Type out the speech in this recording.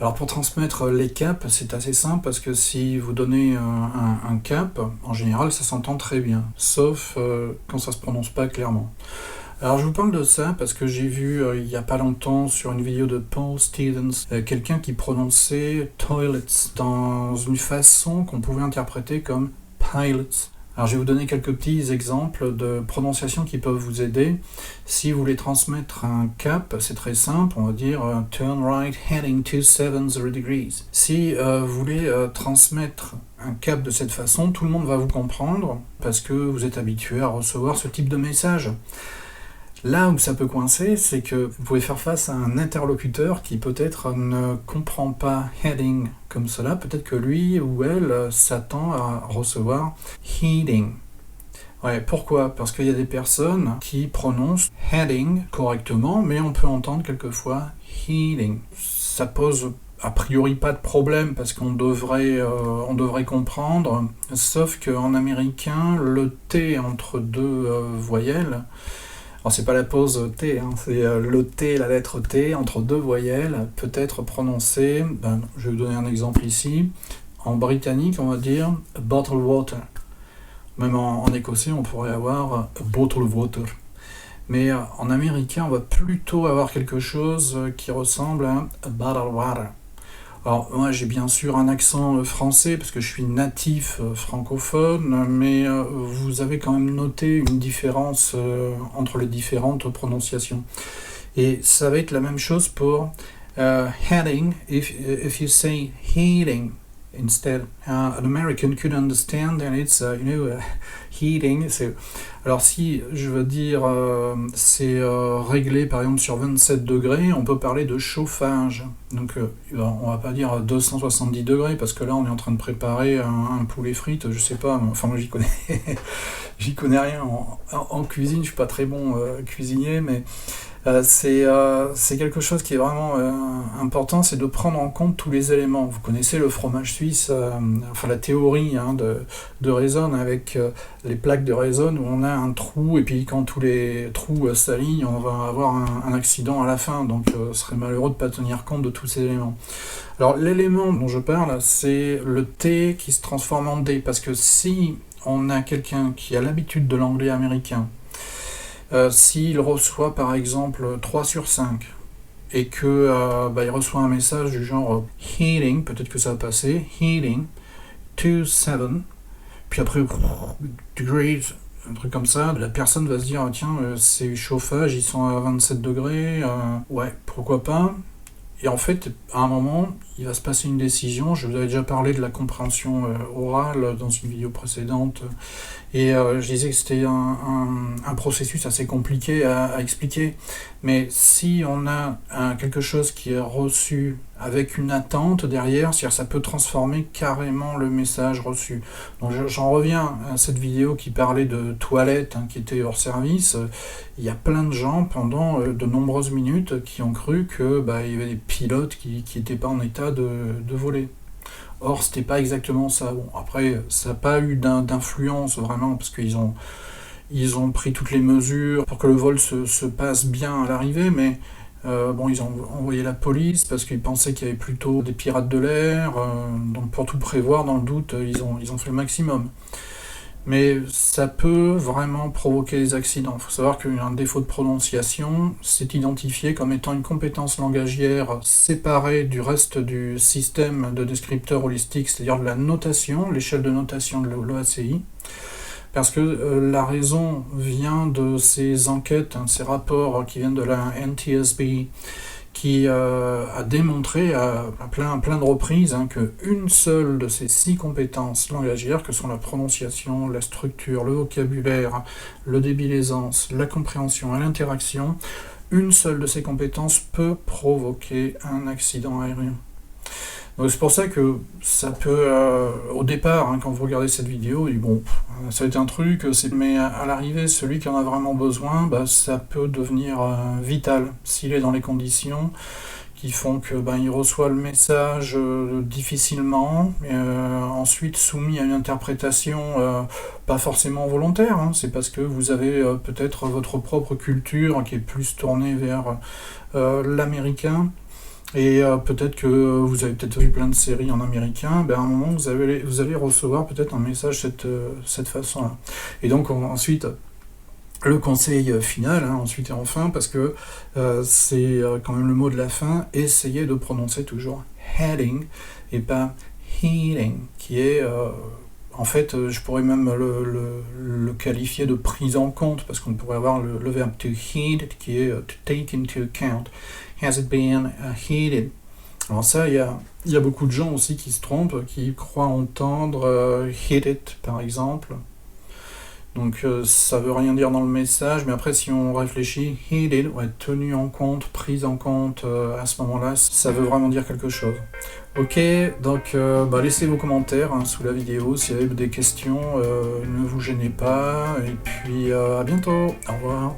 Alors pour transmettre les caps, c'est assez simple parce que si vous donnez un cap, en général ça s'entend très bien, sauf quand ça se prononce pas clairement. Alors je vous parle de ça parce que j'ai vu il y a pas longtemps sur une vidéo de Paul Stevens quelqu'un qui prononçait toilets dans une façon qu'on pouvait interpréter comme pilots. Alors je vais vous donner quelques petits exemples de prononciation qui peuvent vous aider. Si vous voulez transmettre un cap, c'est très simple, on va dire turn right heading 270 degrees. Si vous voulez transmettre un cap de cette façon, tout le monde va vous comprendre parce que vous êtes habitué à recevoir ce type de message. Là où ça peut coincer, c'est que vous pouvez faire face à un interlocuteur qui peut-être ne comprend pas heading comme cela. Peut-être que lui ou elle s'attend à recevoir heading. Ouais, pourquoi ? Parce qu'il y a des personnes qui prononcent heading correctement, mais on peut entendre quelquefois heading. Ça pose a priori pas de problème parce qu'on devrait comprendre, sauf qu'en américain, le T entre deux voyelles, alors c'est pas la pause T, c'est le T, la lettre T, entre deux voyelles, peut être prononcé, je vais vous donner un exemple ici, en britannique on va dire a bottle of water. Même en écossais on pourrait avoir a bottle of water. Mais en américain on va plutôt avoir quelque chose qui ressemble à a bottle of water. Alors moi j'ai bien sûr un accent français parce que je suis natif francophone, mais vous avez quand même noté une différence entre les différentes prononciations. Et ça va être la même chose pour heading, if you say heading instead. An American could understand and it's, heating. Alors si je veux dire c'est réglé par exemple sur 27 degrés, on peut parler de chauffage. Donc on va pas dire 270 degrés parce que là on est en train de préparer un poulet frites, je sais pas, enfin moi j'y connais rien en cuisine, je suis pas très bon cuisinier, mais c'est quelque chose qui est vraiment important, c'est de prendre en compte tous les éléments. Vous connaissez le fromage suisse, enfin la théorie de Rhizone avec les plaques de Rhizone où on a un trou et puis quand tous les trous s'alignent, on va avoir un accident à la fin. Donc ce serait malheureux de ne pas tenir compte de tous ces éléments. Alors l'élément dont je parle, c'est le T qui se transforme en D parce que si on a quelqu'un qui a l'habitude de l'anglais américain, s'il reçoit par exemple 3 sur 5 et que il reçoit un message du genre heating, peut-être que ça va passer, heating 27, puis après degrees, un truc comme ça, la personne va se dire tiens c'est chauffage, ils sont à 27 degrés, ouais pourquoi pas. Et en fait, à un moment, il va se passer une décision. Je vous avais déjà parlé de la compréhension orale dans une vidéo précédente. Et je disais que c'était un processus assez compliqué à expliquer. Mais si on a quelque chose qui est reçu avec une attente derrière, c'est-à-dire ça peut transformer carrément le message reçu. Donc j'en reviens à cette vidéo qui parlait de toilettes qui était hors service. Il y a plein de gens pendant de nombreuses minutes qui ont cru que il y avait des pilotes qui n'étaient pas en état de voler. Or, c'était pas exactement ça. Bon, après, ça n'a pas eu d'influence vraiment, parce qu'ils ont pris toutes les mesures pour que le vol se passe bien à l'arrivée, mais ils ont envoyé la police parce qu'ils pensaient qu'il y avait plutôt des pirates de l'air, donc pour tout prévoir, dans le doute, ils ont fait le maximum. Mais ça peut vraiment provoquer des accidents. Il faut savoir qu'un défaut de prononciation, c'est identifié comme étant une compétence langagière séparée du reste du système de descripteurs holistiques, c'est-à-dire de la notation, l'échelle de notation de l'OACI. Parce que la raison vient de ces enquêtes, ces rapports qui viennent de la NTSB, qui a démontré à plein de reprises qu'une seule de ces 6 compétences langagières, que sont la prononciation, la structure, le vocabulaire, le débit d'aisance, la compréhension et l'interaction, une seule de ces compétences peut provoquer un accident aérien. Donc c'est pour ça que ça peut, au départ, quand vous regardez cette vidéo, ça va être un truc, mais à l'arrivée, celui qui en a vraiment besoin, ça peut devenir vital, s'il est dans les conditions qui font que il reçoit le message difficilement, ensuite soumis à une interprétation pas forcément volontaire, c'est parce que vous avez peut-être votre propre culture qui est plus tournée vers l'américain, Et peut-être que vous avez peut-être vu plein de séries en américain, ben à un moment vous allez recevoir peut-être un message cette façon-là. Et donc ensuite, le conseil final, hein, ensuite et enfin, parce que c'est quand même le mot de la fin, essayez de prononcer toujours heading et pas heating, qui est en fait, je pourrais même le qualifier de prise en compte, parce qu'on pourrait avoir le verbe to heed, qui est to take into account. Has it been heeded? Alors ça, il y a beaucoup de gens aussi qui se trompent, qui croient entendre hit it, par exemple. Donc ça veut rien dire dans le message, mais après si on réfléchit, heeded, ouais, tenu en compte, prise en compte, à ce moment-là, ça veut vraiment dire quelque chose. Ok, donc laissez vos commentaires hein, sous la vidéo, si vous avez des questions, ne vous gênez pas, et puis à bientôt, au revoir.